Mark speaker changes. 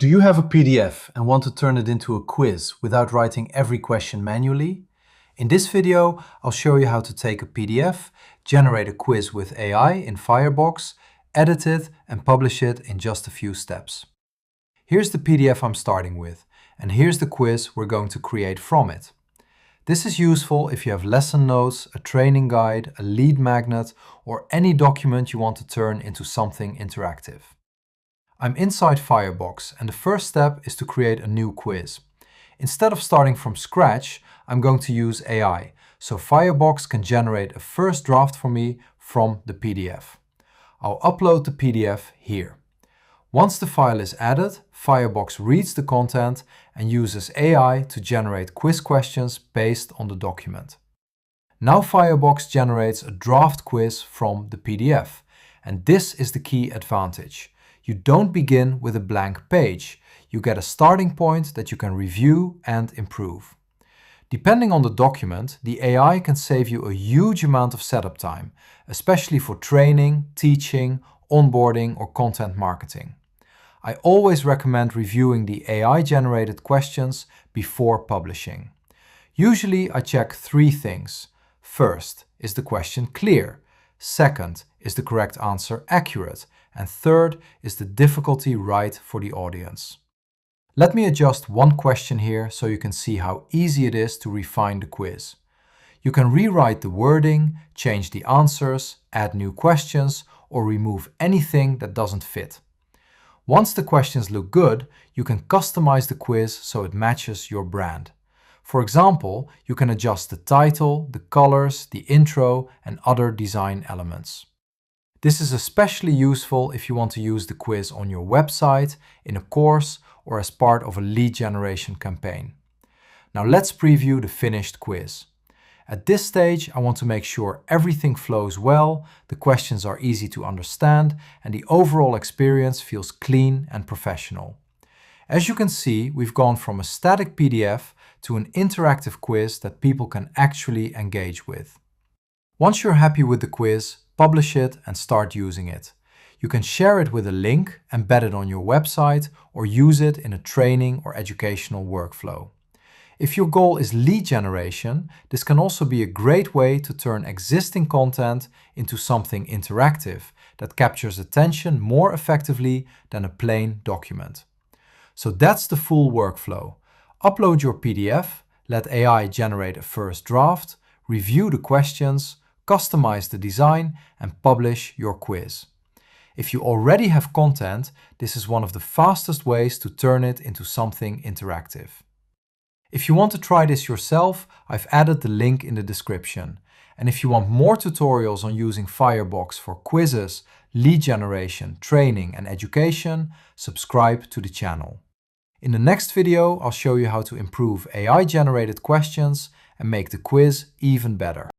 Speaker 1: Do you have a PDF and want to turn it into a quiz without writing every question manually? In this video, I'll show you how to take a PDF, generate a quiz with AI in Fyrebox, edit it and publish it in just a few steps. Here's the PDF I'm starting with, and here's the quiz we're going to create from it. This is useful if you have lesson notes, a training guide, a lead magnet, or any document you want to turn into something interactive. I'm inside Fyrebox, and the first step is to create a new quiz. Instead of starting from scratch, I'm going to use AI, so Fyrebox can generate a first draft for me from the PDF. I'll upload the PDF here. Once the file is added, Fyrebox reads the content and uses AI to generate quiz questions based on the document. Now Fyrebox generates a draft quiz from the PDF, and this is the key advantage. You don't begin with a blank page. You get a starting point that you can review and improve. Depending on the document, the AI can save you a huge amount of setup time, especially for training, teaching, onboarding, or content marketing. I always recommend reviewing the AI-generated questions before publishing. Usually I check 3 things. First, is the question clear? Second, is the correct answer accurate? And third, is the difficulty right for the audience? Let me adjust one question here so you can see how easy it is to refine the quiz. You can rewrite the wording, change the answers, add new questions, or remove anything that doesn't fit. Once the questions look good, you can customize the quiz so it matches your brand. For example, you can adjust the title, the colors, the intro, and other design elements. This is especially useful if you want to use the quiz on your website, in a course, or as part of a lead generation campaign. Now let's preview the finished quiz. At this stage, I want to make sure everything flows well, the questions are easy to understand, and the overall experience feels clean and professional. As you can see, we've gone from a static PDF to an interactive quiz that people can actually engage with. Once you're happy with the quiz, publish it and start using it. You can share it with a link, embed it on your website, or use it in a training or educational workflow. If your goal is lead generation, this can also be a great way to turn existing content into something interactive that captures attention more effectively than a plain document. So that's the full workflow. Upload your PDF, let AI generate a first draft, review the questions, customize the design, and publish your quiz. If you already have content, this is one of the fastest ways to turn it into something interactive. If you want to try this yourself, I've added the link in the description. And if you want more tutorials on using Fyrebox for quizzes, lead generation, training, and education, subscribe to the channel. In the next video, I'll show you how to improve AI-generated questions and make the quiz even better.